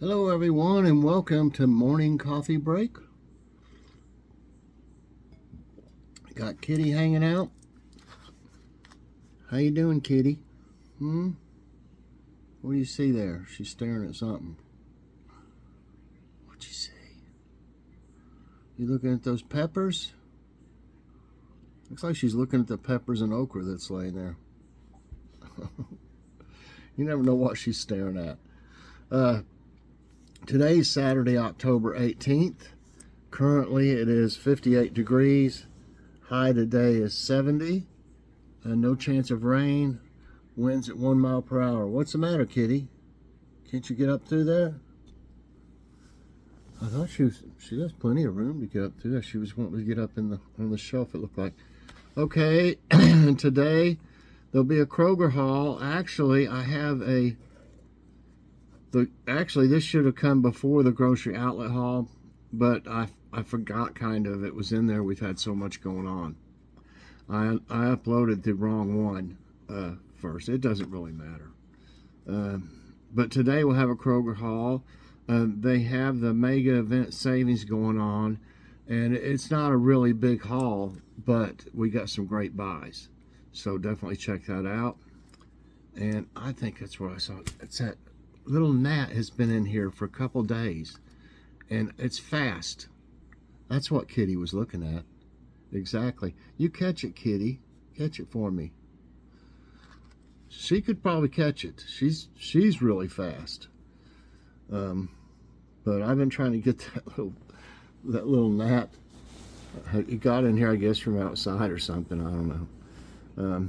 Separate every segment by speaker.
Speaker 1: Hello everyone and welcome to morning coffee break. Got Kitty hanging out. How you doing, Kitty? What do you see there? She's staring at something. What'd you see? You looking at those peppers? Looks like she's looking at the peppers and okra that's laying there. You never know what she's staring at. Today's Saturday, October 18th. Currently it is 58 degrees. High today is 70. No chance of rain. Winds at 1 mile per hour. What's the matter, Kitty? Can't you get up through there? I thought she has plenty of room to get up through there. She was wanting to get up on the shelf, it looked like. Okay, today there'll be a Kroger haul. Actually, I have actually this should have come before the grocery outlet haul, but I forgot kind of. It was in there. We've had so much going on. I uploaded the wrong one first. It doesn't really matter. But today we'll have a Kroger haul. They have the mega event savings going on, and it's not a really big haul, but we got some great buys. So definitely check that out. And I think that's what I saw. It's that little gnat has been in here for a couple days, and it's fast. That's what Kitty was looking at. Exactly. You catch it, Kitty. Catch it for me. She could probably catch it. She's really fast. But I've been trying to get that little gnat. It got in here, I guess, from outside or something. I don't know.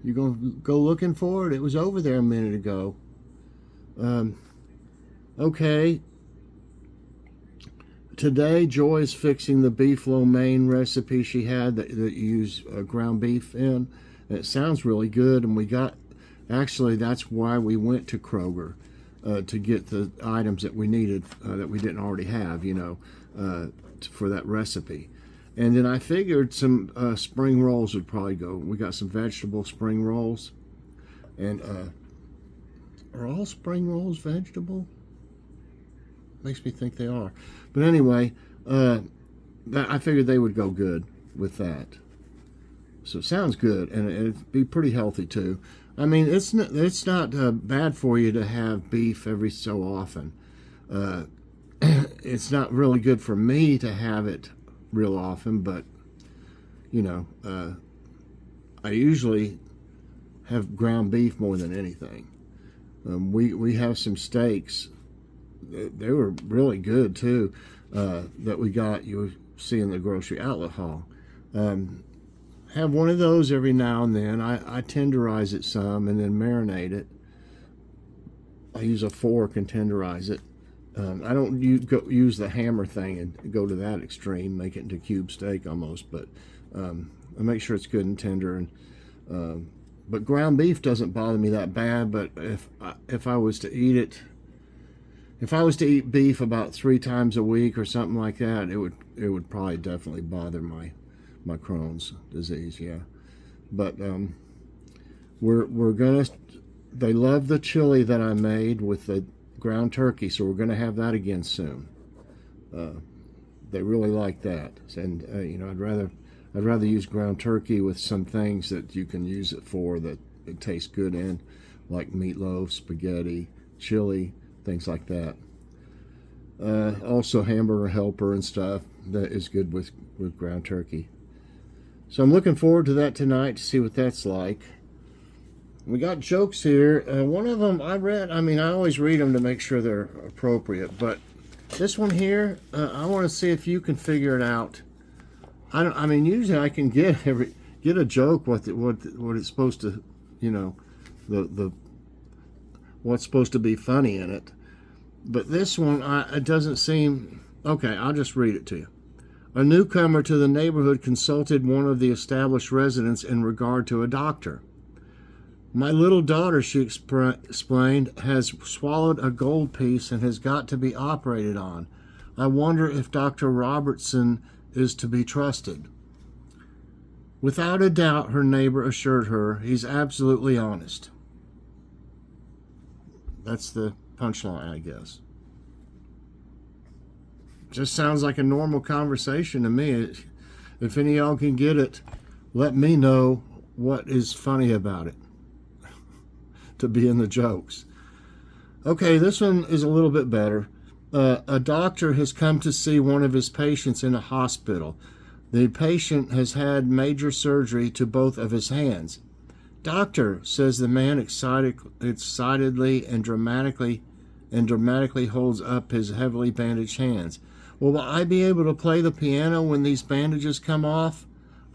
Speaker 1: You gonna go looking for it? It was over there a minute ago. Okay. Today, Joy is fixing the beef lo mein recipe she had that you use ground beef in. And it sounds really good, and we got, actually, that's why we went to Kroger to get the items that we needed that we didn't already have, you know, for that recipe. And then I figured some spring rolls would probably go. We got some vegetable spring rolls, and are all spring rolls vegetable? Makes me think they are. But anyway, I figured they would go good with that. So it sounds good, and it'd be pretty healthy too. I mean, it's not bad for you to have beef every so often. It's not really good for me to have it real often, but you know, I usually have ground beef more than anything. We have some steaks. They were really good too, that we got, you see in the grocery outlet haul. Have one of those every now and then. I tenderize it some and then marinate it. I use a fork and tenderize it. I don't use the hammer thing and go to that extreme, make it into cube steak almost, but I make sure it's good and tender. And but ground beef doesn't bother me that bad. But if I was to eat it, if I was to eat beef about 3 times a week or something like that, it would probably definitely bother my Crohn's disease. Yeah, but we're gonna. They love the chili that I made with the ground turkey, so we're gonna have that again soon. They really like that, and you know, I'd rather use ground turkey with some things that you can use it for that it tastes good in, like meatloaf, spaghetti, chili, things like that. Also hamburger helper and stuff that is good with ground turkey. So I'm looking forward to that tonight to see what that's like. We got jokes here. One of them I read, I mean, I always read them to make sure they're appropriate, but this one here, I want to see if you can figure it out. I mean, usually I can get a joke what it's supposed to, you know, the what's supposed to be funny in it. But this one, it doesn't seem okay. I'll just read it to you. A newcomer to the neighborhood consulted one of the established residents in regard to a doctor. My little daughter, she explained, has swallowed a gold piece and has got to be operated on. I wonder if Dr. Robertson is to be trusted. Without a doubt, her neighbor assured her, he's absolutely honest. That's the punchline, I guess. just sounds like a normal conversation to me. If any of y'all can get it, let me know what is funny about it to be in the jokes. Okay, this one is a little bit better. A doctor has come to see one of his patients in a hospital. The patient has had major surgery to both of his hands. Doctor, says the man excitedly and dramatically holds up his heavily bandaged hands. Will I be able to play the piano when these bandages come off?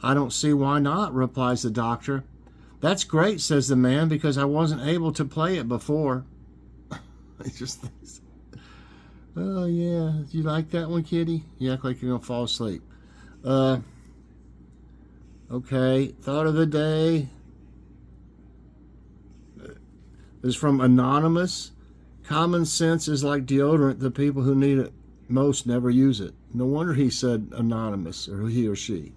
Speaker 1: I don't see why not, replies the doctor. That's great, says the man, because I wasn't able to play it before. He just thinks, oh yeah, you like that one, kitty? You act like you're going to fall asleep. Okay, thought of the day is from Anonymous. Common sense is like deodorant. The people who need it most never use it. No wonder he said anonymous, or he or she.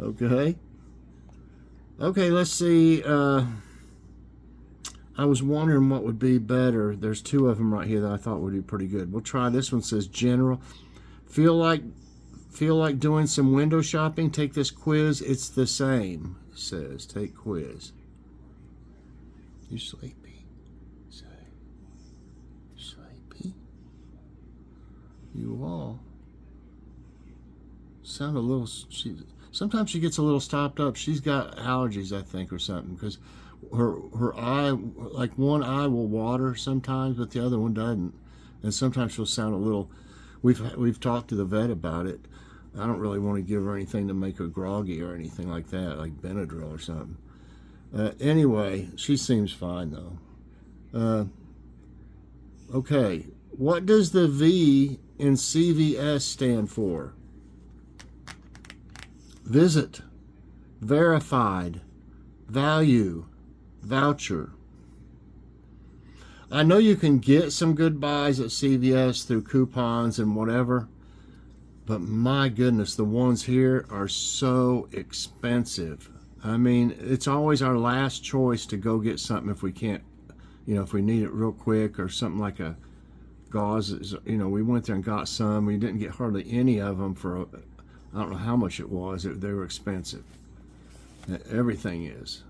Speaker 1: Okay. Okay, let's see. I was wondering what would be better. There's two of them right here that I thought would be pretty good. We'll try this one. Says general. Feel like doing some window shopping? Take this quiz. It's the same. Says take quiz. You sleepy? Say sleepy. You all sound a little. Sometimes she gets a little stopped up. She's got allergies, I think, or something, because her eye, like one eye will water sometimes, but the other one doesn't, and sometimes she'll sound a little. We've talked to the vet about it. I don't really want to give her anything to make her groggy or anything like that, like Benadryl or something. Anyway, she seems fine though. Okay, what does the V in CVS stand for? Visit, verified, value, voucher. I know you can get some good buys at CVS through coupons and whatever, but my goodness, the ones here are so expensive. I mean, it's always our last choice to go get something if we can't, if we need it real quick, or something like a gauze. We went there and got some. We didn't get hardly any of them for, I don't know how much it was. They were expensive. Everything is.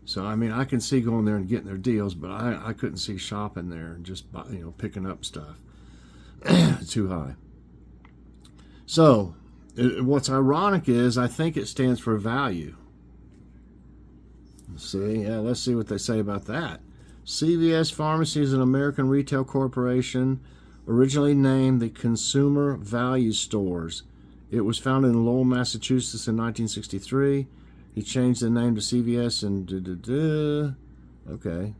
Speaker 1: So, I mean, I can see going there and getting their deals, but I couldn't see shopping there and just, picking up stuff. Too high. So, what's ironic is I think it stands for value. See, yeah, let's see what they say about that. CVS Pharmacy is an American retail corporation originally named the Consumer Value Stores. It was founded in Lowell, Massachusetts in 1963. He changed the name to CVS and okay.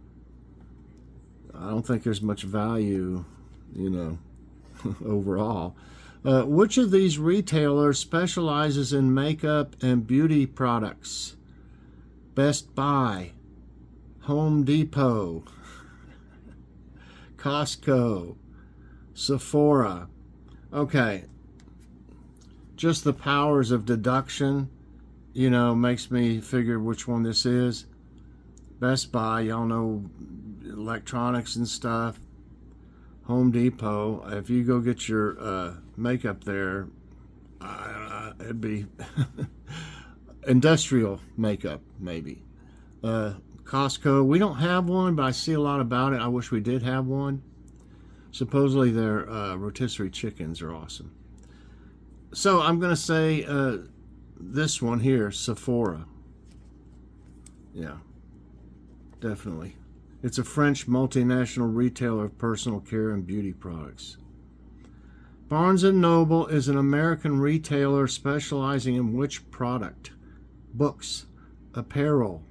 Speaker 1: I don't think there's much value, overall. Which of these retailers specializes in makeup and beauty products? Best Buy, Home Depot, Costco, Sephora. Okay. Just the powers of deduction, makes me figure which one this is. Best Buy, y'all know electronics and stuff. Home Depot, if you go get your makeup there, it'd be industrial makeup, maybe. Costco, we don't have one, but I see a lot about it. I wish we did have one. Supposedly their rotisserie chickens are awesome. So I'm going to say this one here, Sephora. Yeah, definitely. It's a French multinational retailer of personal care and beauty products. Barnes & Noble is an American retailer specializing in which product? Books, apparel,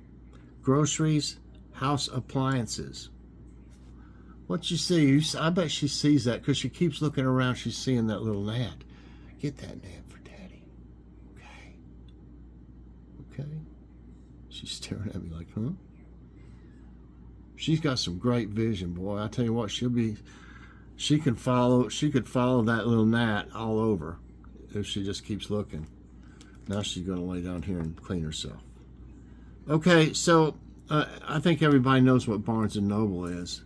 Speaker 1: groceries, house appliances. What you see? I bet she sees that because she keeps looking around. She's seeing that little gnat. Get that gnat for Daddy. Okay. Okay. She's staring at me like, huh? She's got some great vision, boy. I tell you what, she could follow that little gnat all over if she just keeps looking. Now she's going to lay down here and clean herself. Okay, so I think everybody knows what Barnes & Noble is.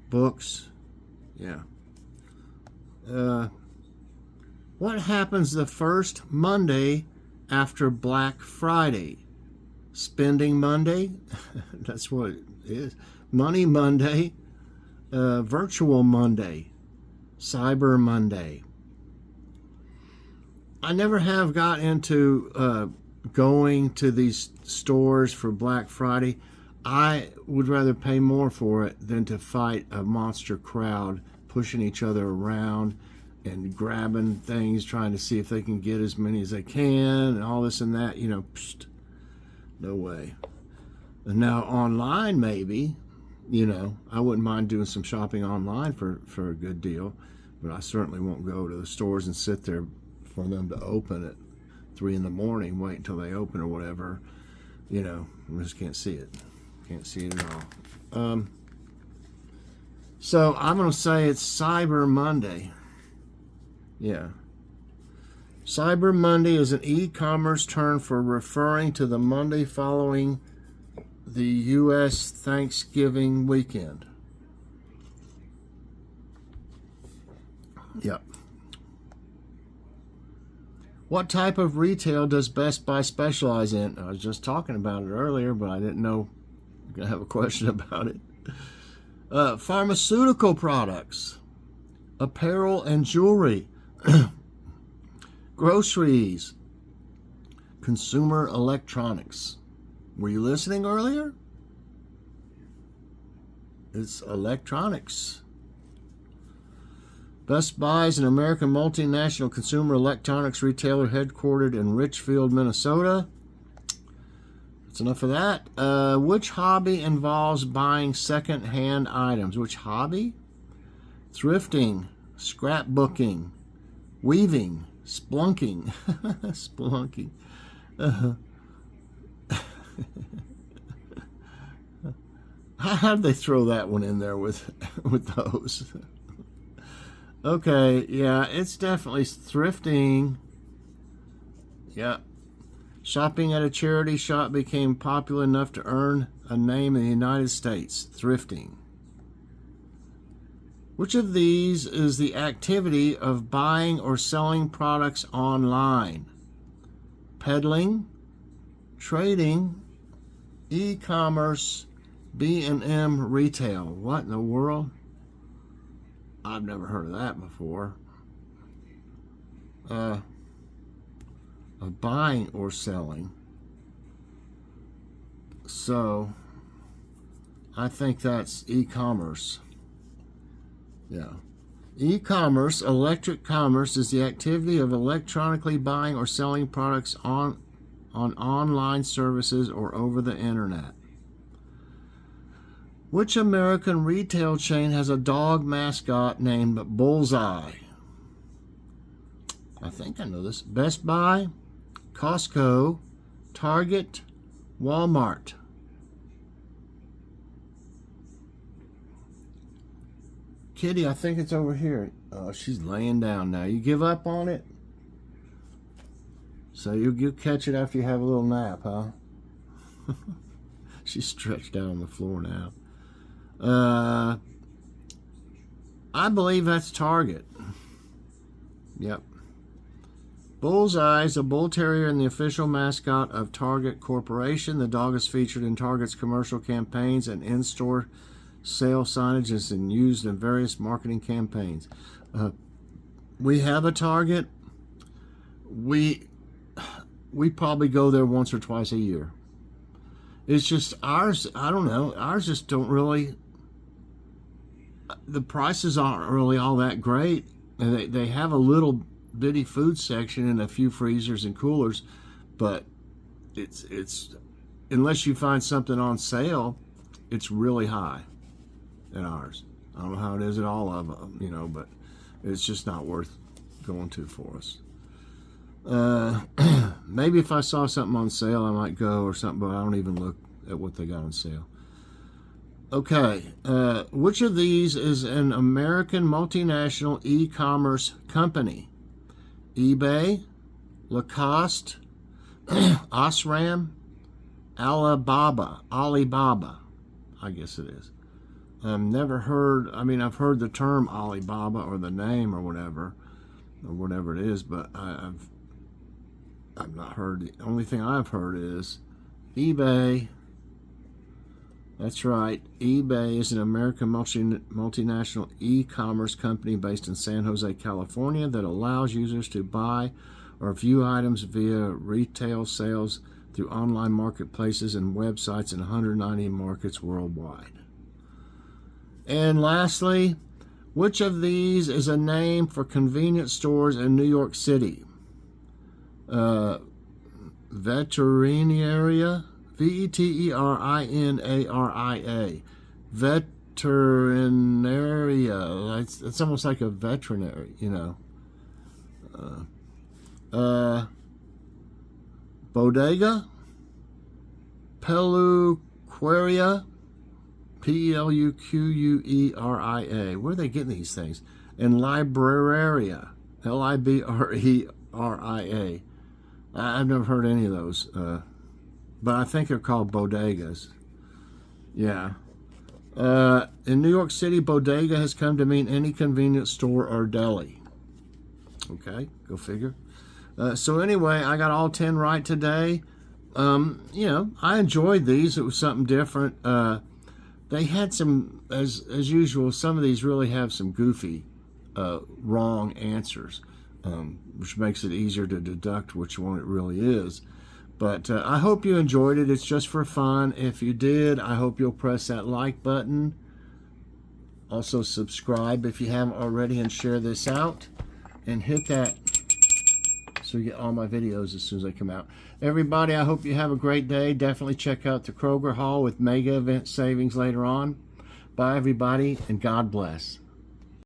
Speaker 1: Books, Yeah. What happens the first Monday after Black Friday? Spending Monday? That's what it is. Money Monday. Virtual Monday. Cyber Monday. I never have got into going to these stores for Black Friday. I would rather pay more for it than to fight a monster crowd pushing each other around and grabbing things, trying to see if they can get as many as they can and all this and that. You know, psst, no way. And now online, maybe, you know, I wouldn't mind doing some shopping online for a good deal, but I certainly won't go to the stores and sit there for them to open at 3 in the morning, wait until they open or whatever. You know, I just can't see it. Can't see it at all. So I'm going to say it's Cyber Monday. Yeah. Cyber Monday is an e-commerce term for referring to the Monday following the U.S. Thanksgiving weekend. Yep. What type of retail does Best Buy specialize in? I was just talking about it earlier, but I didn't know you're going to have a question about it. Pharmaceutical products, apparel and jewelry, groceries, consumer electronics. Were you listening earlier? It's electronics. Best Buy is an American multinational consumer electronics retailer headquartered in Richfield, Minnesota. That's enough of that. Which hobby involves buying second-hand items? Which hobby? Thrifting, scrapbooking, weaving, splunking. Splunking. How did they throw that one in there with those? Okay, yeah, it's definitely thrifting. Yeah. Shopping at a charity shop became popular enough to earn a name in the United States. Thrifting. Which of these is the activity of buying or selling products online? Peddling, trading, e-commerce, B&M retail. What in the world? I've never heard of that before. Of buying or selling. So, I think that's e-commerce. Yeah. E-commerce, electric commerce, is the activity of electronically buying or selling products on online services or over the internet. Which American retail chain has a dog mascot named Bullseye? I think I know this. Best Buy, Costco, Target, Walmart. Kitty, I think it's over here. Oh, she's laying down now. You give up on it? So you'll catch it after you have a little nap, huh? She's stretched out on the floor now. I believe that's Target. Yep. Bullseye is a bull terrier and the official mascot of Target Corporation. The dog is featured in Target's commercial campaigns and in-store sale signage and used in various marketing campaigns. We have a Target. We probably go there once or twice a year. It's just ours, I don't know, ours just don't really, the prices aren't really all that great. And they have a little bitty food section and a few freezers and coolers, but it's unless you find something on sale, it's really high in ours. I don't know how it is at all of them, you know, but it's just not worth going to for us. Maybe if I saw something on sale, I might go or something, but I don't even look at what they got on sale. Okay, which of these is an American multinational e-commerce company? eBay, Lacoste, Osram, Alibaba, I guess it is. Never heard, I mean, I've heard the term Alibaba or the name or whatever it is, but I've not heard. The only thing I've heard is eBay. That's right. eBay is an American multinational e-commerce company based in San Jose, California that allows users to buy or view items via retail sales through online marketplaces and websites in 190 markets worldwide. And lastly, which of these is a name for convenience stores in New York City? Veterinaria, Veterinaria, Veterinaria. It's almost like a veterinary, you know. Bodega, Peluqueria, Peluqueria. Where are they getting these things? And Libraria, Libreria. I've never heard any of those, but I think they're called bodegas. Yeah. In New York City, bodega has come to mean any convenience store or deli. Okay, go figure. So anyway, I got all 10 right today. You know, I enjoyed these. It was something different. They had some, as usual, some of these really have some goofy, wrong answers, which makes it easier to deduct which one it really is. But I hope you enjoyed it. It's just for fun. If you did, I hope you'll press that like button. Also subscribe if you haven't already, and share this out. And hit that so you get all my videos as soon as they come out. Everybody, I hope you have a great day. Definitely check out the Kroger haul with mega event savings later on. Bye, everybody, and God bless.